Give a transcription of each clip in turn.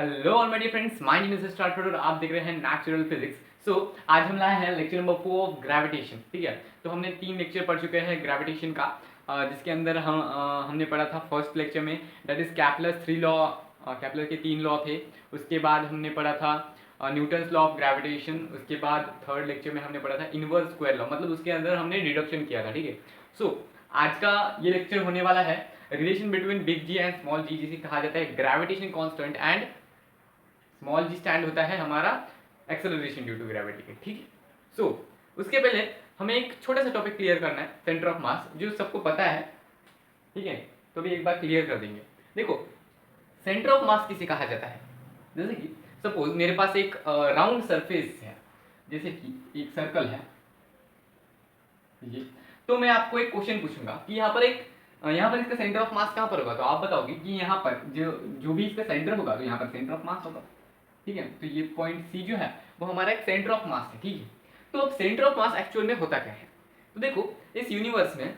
Hello all my dear friends, my name is starter और आप देख रहे हैं नेचुरल फिजिक्स। सो आज हम लाए हैं लेक्चर नंबर 4 ऑफ ग्रेविटेशन। ठीक है, तो हमने 3 लेक्चर पढ़ चुके हैं ग्रेविटेशन का, जिसके अंदर हमने पढ़ा था फर्स्ट लेक्चर में that is Kepler's 3 law. Kepler के 3 लॉ थे। उसके बाद हमने पढ़ा था न्यूटन्स लॉ ऑफ ग्रेविटेशन। उसके बाद थर्ड लेक्चर में हमने पढ़ा था इनवर्स स्क्वायर लॉ, मतलब उसके अंदर हमने डिडक्शन किया था। ठीक है, सो आज का ये लेक्चर होने वाला है relation between big G and small G, जिसे कहा जाता है gravitation constant and small G stand होता है हमारा एक्सेलरेशन ड्यू टू ग्रेविटी के। ठीक है, सो उसके पहले हमें एक छोटा सा टॉपिक क्लियर करना है, सेंटर ऑफ मास, जो सबको पता है। ठीक है, तो भी एक बार क्लियर कर देंगे। देखो, सेंटर ऑफ मास किसे कहा जाता है? जैसे कि सपोज मेरे पास एक राउंड सरफेस है, जैसे कि एक सर्कल है ये, तो मैं आपको एक क्वेश्चन पूछूंगा कि यहाँ पर इसका सेंटर ऑफ मास कहाँ पर होगा, तो आप बताओगे कि यहाँ पर जो जो भी इसका सेंटर होगा तो यहाँ पर सेंटर ऑफ मास होगा। ठीक है, तो ये पॉइंट सी जो है वो हमारा एक सेंटर ऑफ मास है। ठीक है, तो अब सेंटर ऑफ मास एक्चुअल में होता क्या है? तो देखो, इस यूनिवर्स में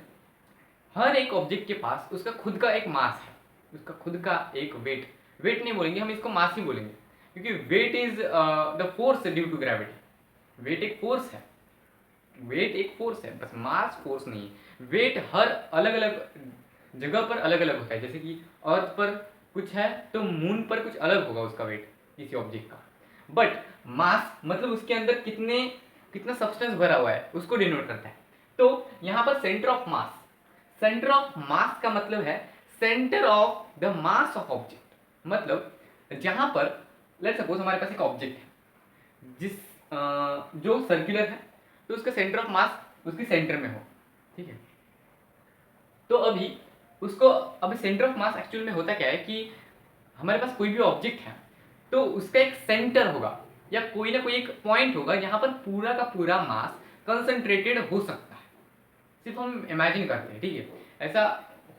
हर एक ऑब्जेक्ट के पास उसका खुद का एक मास है, उसका खुद का एक वेट नहीं बोलेंगे हम, इसको मास ही बोलेंगे, क्योंकि weight is the force due to gravity. Weight एक फोर्स है, वेट एक फोर्स है, बस मास फोर्स नहीं है। वेट हर अलग अलग जगह पर अलग अलग होता है, जैसे कि अर्थ पर कुछ है तो मून पर कुछ अलग होगा उसका वेट किसी ऑब्जेक्ट का। बट मास मतलब उसके अंदर कितना सब्सटेंस भरा हुआ है उसको डिनोट करता है। तो यहाँ पर centre of mass, centre of mass का मतलब है centre of the mass of object. मतलब जहां पर लेट्स सपोज हमारे पास एक ऑब्जेक्ट है जिस जो सर्कुलर है, तो उसका सेंटर ऑफ मास उसके सेंटर में हो। ठीक है, तो अभी सेंटर ऑफ मास एक्चुअल में होता क्या है कि हमारे पास कोई भी ऑब्जेक्ट है तो उसका एक सेंटर होगा या कोई ना कोई एक पॉइंट होगा जहां पर पूरा का पूरा मास कंसंट्रेटेड हो सकता है। सिर्फ हम इमेजिन करते हैं। ठीक है, ऐसा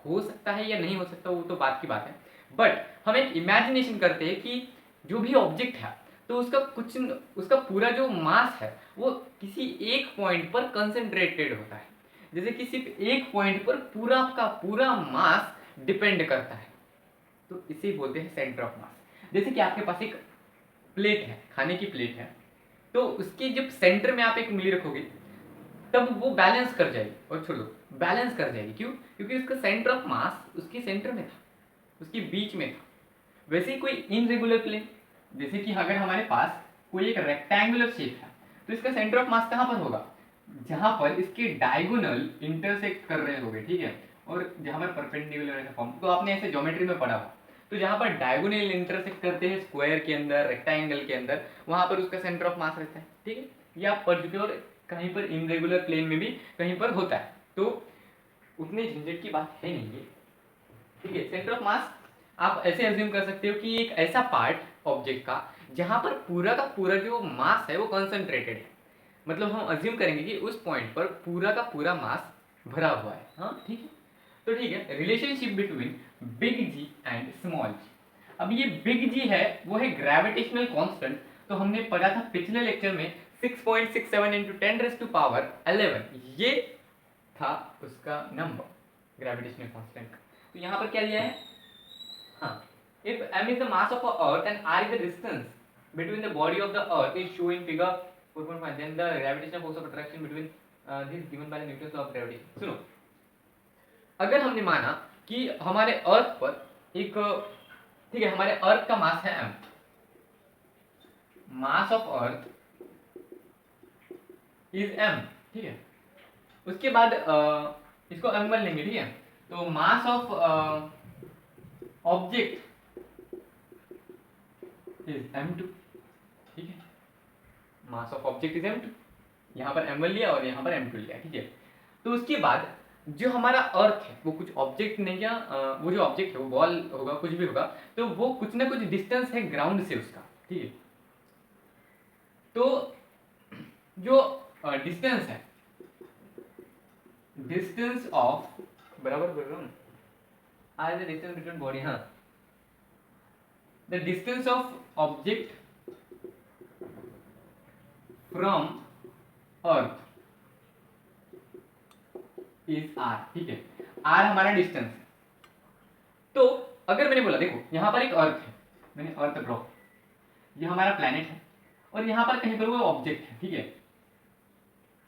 हो सकता है या नहीं हो सकता वो तो बात की बात है, बट हम एक इमेजिनेशन करते हैं कि जो भी ऑब्जेक्ट है तो उसका पूरा जो मास है वो किसी एक पॉइंट पर कंसंट्रेटेड होता है, जैसे कि सिर्फ एक पॉइंट पर पूरा का पूरा मास डिपेंड करता है, तो इसे बोलते हैं सेंटर ऑफ मास। जैसे कि आपके पास एक प्लेट है, खाने की प्लेट है, तो उसके जब सेंटर में आप एक उंगली रखोगे तब वो बैलेंस कर जाएगी, और छोड़ो बैलेंस कर जाएगी, क्यों? क्योंकि उसका सेंटर ऑफ मास उसके सेंटर में था, उसके बीच में था। वैसे ही कोई इनरेगुलर प्लेन, जैसे कि अगर हमारे पास कोई एक रेक्टेंगुलर शेप है तो इसका सेंटर ऑफ मास कहाँ पर होगा? जहां पर इसके डायगोनल इंटरसेक्ट कर रहे होंगे। ठीक है, और जहां पर परपेंडिकुलर ऐसा फॉर्म, तो आपने ऐसे ज्योमेट्री में पढ़ा हो, तो जहां पर डायगोनल इंटरसेक्ट करते हैं स्क्वायर के अंदर, रेक्टेंगल के अंदर, वहां पर उसका सेंटर ऑफ मास रहता है। ठीक है, ये आप पढ़ चुके हो, और कहीं पर इनरेगुलर प्लेन में भी कहीं पर होता है, तो उतने झंझट की बात है नहीं ये। ठीक है, सेंटर ऑफ मास आप ऐसे अज्यूम कर सकते हो कि एक ऐसा पार्ट ऑब्जेक्ट का जहां पर पूरा का पूरा जो मास है वो कंसंट्रेटेड है, मतलब हम अज्यूम करेंगे कि उस पॉइंट पर पूरा का पूरा मास भरा हुआ है। हाँ ठीक है, तो ठीक है, relationship between big G and small G. अब ये बिग जी है वो है ग्रेविटेशनल कांस्टेंट, तो हमने पढ़ा था पिछले लेक्चर में 6.67 इंटू 10⁻11, ये था उसका नंबर ग्रेविटेशनल कांस्टेंट का। तो यहाँ पर क्या दिया है? हाँ, if m is the mass of a earth and r is the distance between the body of the earth is shown in figure 4.5, then the gravitational force of attraction between this is given by the Newton's law of gravity. सुनो, अगर हमने माना कि हमारे अर्थ पर एक, ठीक है, हमारे अर्थ का मास है m, mass of earth is m। ठीक है, उसके बाद इसको m1 लेंगे। ठीक है, तो mass of object is m2। ठीक है, mass of object is m2, यहाँ पर m1 लिया और यहाँ पर m2 लिया। ठीक है, तो उसके बाद जो हमारा अर्थ है वो कुछ ऑब्जेक्ट नहीं, या वो जो ऑब्जेक्ट है वो बॉल होगा, कुछ भी होगा, तो वो कुछ ना कुछ डिस्टेंस है ग्राउंड से उसका। ठीक है, तो जो डिस्टेंस है, डिस्टेंस ऑफ, बराबर बोल रहा हूँ, आज द डिस्टेंस बिटवीन बॉडी, हाँ, the distance of object from earth is r। ठीक है, r हमारा डिस्टेंस है। तो अगर मैंने बोला देखो यहाँ पर एक अर्थ है, मैंने अर्थ ड्रॉ ये हमारा प्लैनेट है और यहाँ पर कहीं पर वो ऑब्जेक्ट है, ठीक है,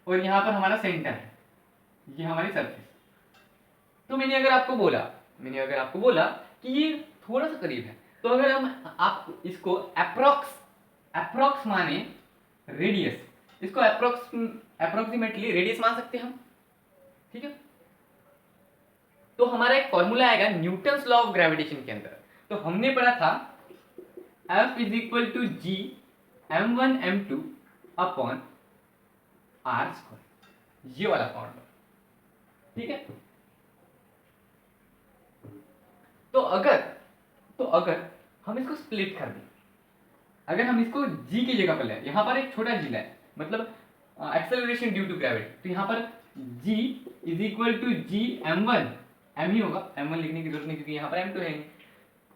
और यहाँ पर हमारा सेंटर है, ये हमारी सरफेस। तो मैंने अगर आपको बोला कि ये थोड़ा सा करीब है, तो अगर आप इसको अप्रोक्स माने रेडियस, इसको अप्रोक्सीमेटली रेडियस मान सकते हैं हम, ठीक है। तो हमारा एक फॉर्मूला आएगा न्यूटन्स लॉ ऑफ ग्रेविटेशन के अंदर। तो हमने पढ़ा था F is equal to G m1m2 upon r square, ये वाला फॉर्मूला, ठीक है। तो अगर हम इसको स्प्लिट कर दें, अगर हम इसको g की जगह पर लें, यहां पर एक छोटा g लें, मतलब एक्सेलरेशन ड्यू टू ग्रेविटी, तो यहां पर g is equal to G m1, m ही होगा, m1 लिखने की जरूरत नहीं क्योंकि यहां पर m2 है,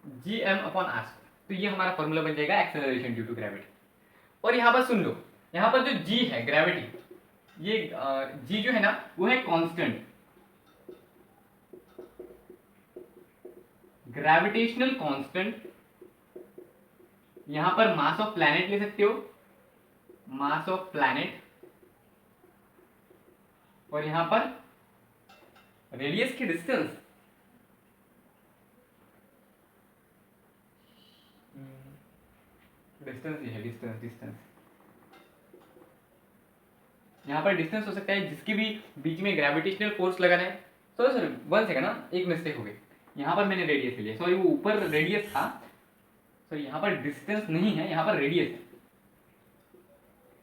जी m अपॉन r स्क्वायर। तो ये हमारा फॉर्मूला बन जाएगा एक्सेलरेशन ड्यू टू ग्रेविटी। और यहां पर सुन लो, यहां पर जो g है ग्रेविटी, ये g जो है ना वो है कांस्टेंट, ग्रेविटेशनल कांस्टेंट। यहां पर मास ऑफ प्लैनेट ले सकते हो, मास ऑफ प्लैनेट, और यहां पर रेडियस की डिस्टेंस, ये है डिस्टेंस। यहाँ पर डिस्टेंस हो सकता है जिसके भी बीच में ग्रेविटेशनल फोर्स लगाना है। सॉरी 1 सेकंड ना, एक मिस्टेक हो गई, यहाँ पर मैंने रेडियस लिया, सॉरी वो ऊपर रेडियस था, सॉरी यहाँ पर डिस्टेंस नहीं है, यहाँ पर रेडियस है।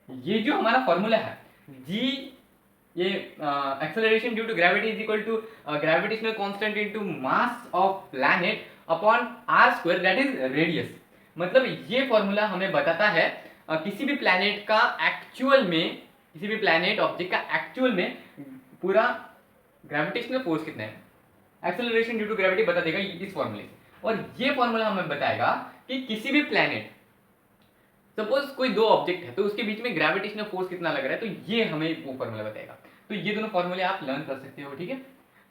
ये जो हमारा फॉर्मूला है जी, ये acceleration due to gravity is equal to gravitational constant into mass of planet upon r square, that is radius. मतलब ये फॉर्मूला हमें बताता है किसी भी प्लैनेट का एक्चुअल में, किसी भी प्लैनेट ऑब्जेक्ट का एक्चुअल में पूरा ग्रेविटेशनल फोर्स कितना है, एक्सेलरेशन ड्यू टू ग्रेविटी बता देगा इस फॉर्मूले से। और ये फॉर्मूला हमें बताएगा कि किसी भी प्लैनेट, सपोज कोई दो ऑब्जेक्ट है तो उसके बीच में ग्रेविटेशनल फोर्स कितना लग रहा है, तो ये हमें वो फॉर्मूला बताएगा। तो ये दोनों फॉर्मूले आप लर्न कर सकते हो, ठीक है।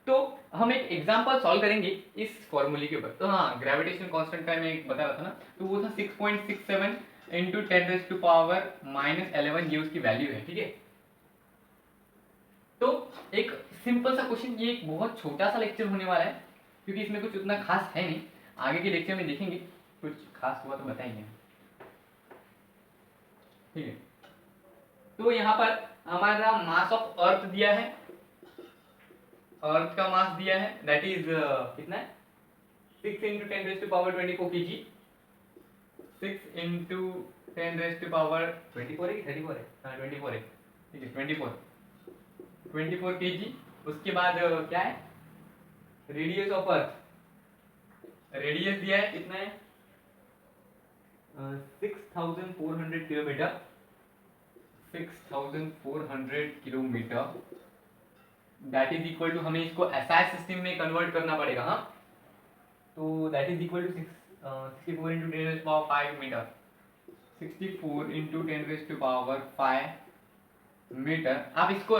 तो हम एक एग्जांपल सॉल्व करेंगे इस फॉर्मूले के ऊपर। तो हाँ, ग्रेविटेशनल कांस्टेंट का मैं एक बता रहा था ना, तो वो था 6.67 इंटू 10⁻⁻11, ये उसकी वैल्यू है, ठीक है। तो एक सिंपल सा क्वेश्चन, ये एक बहुत छोटा सा लेक्चर होने वाला है क्योंकि इसमें कुछ उतना खास है नहीं, आगे के लेक्चर में देखेंगे कुछ खास हुआ तो बताएंगे, ठीक है। तो यहाँ पर हमारा मास ऑफ अर्थ दिया है, अर्थ का मास दिया है, दैट इज कितना है 6 इंटू 10⁻24 kg, 6 इंटू 10⁻24 है कि 34 है, हाँ 24 है, ठीक है 24 kg। उसके बाद क्या है, रेडियस ऑफ अर्थ, रेडियस दिया है कितना है 6400 kilometre, 6400 kilometre, that is equal to, हमें इसको एसआई सिस्टम में कन्वर्ट करना पड़ेगा, हाँ। तो that is equal to 64 into 10⁻5 metre, 64 into 10⁻5 metre. आप इसको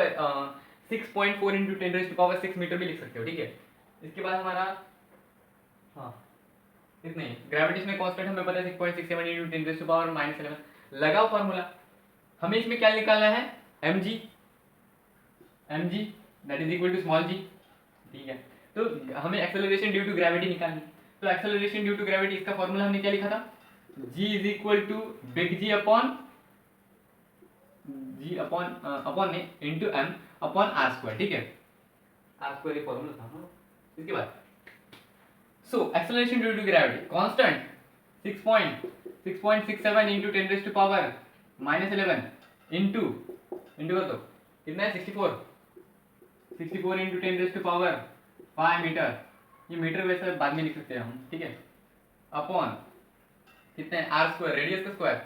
6.4 इंटू 10⁻6 मीटर भी लिख सकते हो, ठीक है। इसके बाद हमारा हाँ इतना ही, ग्रेविटेशनल कांस्टेंट हमें पता है 6.67 इंटू 10⁻11, लगाओ फॉर्मूला। हमें इसमें क्या निकालना है, mg that is equal to small g, ठीक है। तो हमें एक्सेलरेशन ड्यू टू ग्रेविटी निकालनी, तो एक्सेलरेशन ड्यू टू ग्रेविटी, इसका फॉर्मूला हमने क्या लिखा था, g is equal to big G upon into m upon r square, ठीक है। r स्क्वायर ये फॉर्मूला था। इसके बाद so acceleration due to gravity constant 6.67 into 10⁻11 into कर दो, कितना है 64 इंटू 10⁻5 मीटर, ये मीटर वैसे बाद में लिख सकते हैं हम, ठीक है, अपॉन कितने आर स्क्वायर, रेडियस का स्क्वायर,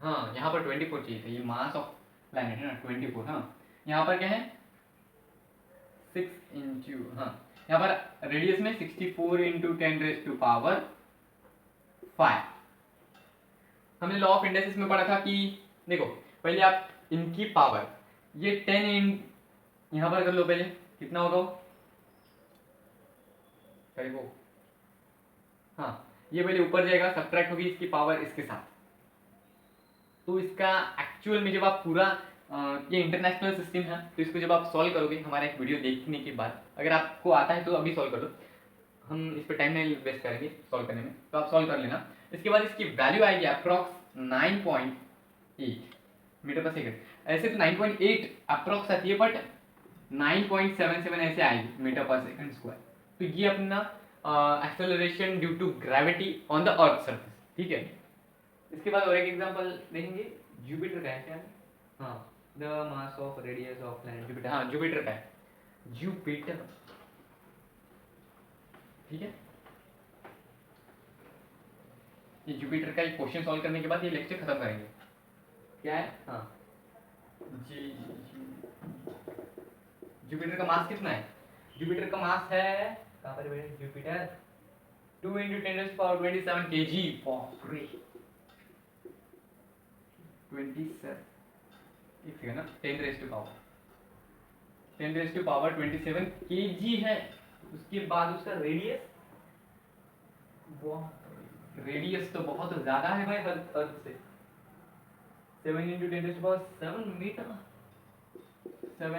हाँ यहाँ पर 24 चाहिए था, ये मास ऑफ प्लैनेट है ना 24, हाँ यहाँ पर क्या है 6 इंटू, हाँ यहाँ पर रेडियस में 64 इंटू 10⁻5। हमने लॉ ऑफ इंडक्सेस में पढ़ा था कि देखो पहले आप इनकी पावर, ये 10 यहाँ पर कर लो, पहले कितना होगा करीब, हाँ ये वैल्यू ऊपर जाएगा, सब्ट्रैक्ट होगी इसकी पावर इसके साथ। तो इसका एक्चुअल में जब आप पूरा ये इंटरनेशनल सिस्टम है, तो इसको जब आप सॉल्व करोगे हमारा एक वीडियो देखने के बाद, अगर आपको आता है तो अभी सॉल्व कर लो, हम इस पर टाइम नहीं वेस्ट करेंगे सॉल्व करने में, तो आप सॉल्व कर लेना। इसके बाद इसकी वैल्यू आएगी अप्रॉक्स 9.8 मीटर पर सेकंड। ऐसे तो 9.8 अप्रॉक्स आती है, बट 9.77 ऐसे आएगी मीटर पर सेकंड स्क्वायर। तो ये अपना acceleration due to gravity on the earth surface, ठीक है। इसके बाद और एक एग्जांपल देखेंगे, जुपिटर का है क्या? हाँ, the mass of radius of planet Jupiter. हाँ, जुपिटर का है, जुपिटर, ठीक है। ये जुपिटर का एक क्वेश्चन सॉल्व करने के बाद ये लेक्चर खत्म करेंगे। क्या है? हाँ, जुपिटर का मास कितना है? जुपिटर का मास है, कहाँ पर है जुपिटर? 2 × 10⁻27 kg। बाप रे, 27, एक सेकंड ना, 10⁻27 kg है। उसके बाद उसका रेडियस, रेडियस तो बहुत ज्यादा है भाई अर्थ से। 7 × 10⁻7 मीटर, 7 ×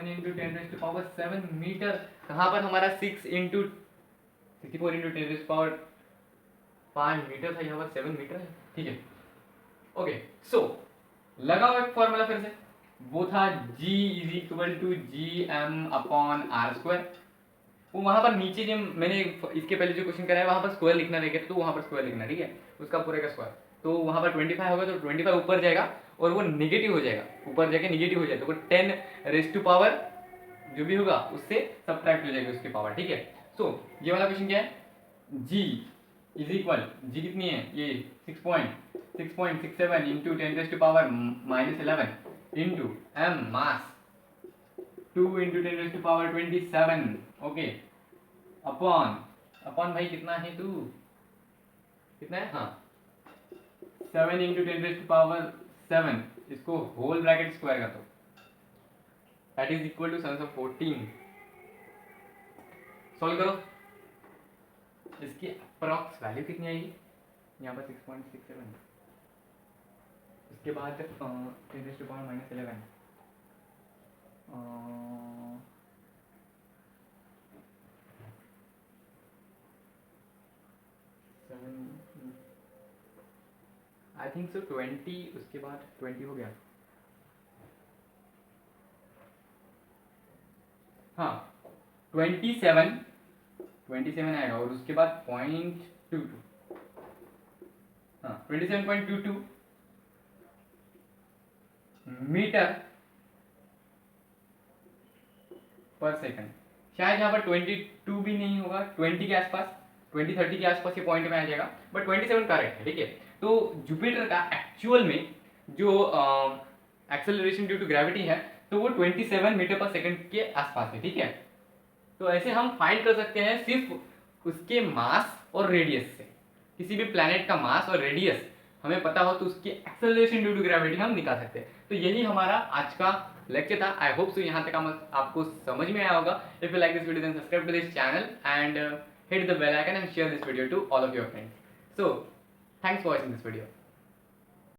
10⁻7 मीटर। कहाँ पर हमारा 6 × 64 × 10⁻5 मीटर था, यहाँ पर 7 मीटर है, ठीक है। ओके, सो लगाओ एक फॉर्मूला फिर से, वो था G = Gm/r²। वो वहां पर नीचे जो मैंने इसके पहले जो क्वेश्चन कराया वहां पर स्क्वायर लिखना रहेगा, तो वहां पर स्क्वायर लिखना, ठीक है, उसका पूरे का स्क्वायर। तो वहां पर 25 होगा, तो 25 ऊपर जाएगा और वो नेगेटिव हो जाएगा, ऊपर जाके नेगेटिव हो जाएगा, तो वो 10⁻, जो भी होगा उससे सब्ट्रैक्ट हो जाएगी उसकी पावर, ठीक है। सो ये वाला क्वेश्चन क्या है? G कितनी है? ये 6.67 × 10⁻11 इंटू m मास 2 × 10⁻27, ओके, अपॉन भाई कितना है तू, कितना है? हाँ, 7 × 10⁻7, इसको होल ब्रैकेट स्क्वायर कर दो, that is equal to 714। Solve करो, इसकी अप्रॉक्स वैल्यू कितनी आएगी? यहाँ पर 6.67, इसके बाद 10⁻11, आई थिंक सो 20, उसके बाद 20 हो गया, हाँ 27 आएगा, और उसके बाद 0.22, हाँ 27.22 मीटर पर सेकंड। शायद यहाँ पर 22 भी नहीं होगा, 20 के आसपास, 20-30 के आसपास ये पॉइंट में आ जाएगा, बट 27 करेक्ट है, ठीक है। तो जुपिटर का एक्चुअल में जो एक्सेलरेशन ड्यू टू ग्रेविटी है, तो वो 27 मीटर पर सेकंड के आसपास है, ठीक है। तो ऐसे हम फाइंड कर सकते हैं सिर्फ उसके मास और रेडियस से। किसी भी प्लैनेट का मास और रेडियस हमें पता हो तो उसकी एक्सेलरेशन ड्यू टू ग्रेविटी हम निकाल सकते हैं। तो यही हमारा आज का लेक्चर था। आई होप सो यहाँ तक आपको समझ में आया होगा। If you like this video then subscribe to this channel and hit the bell icon and share this video to all of your friends. So thanks for watching this video.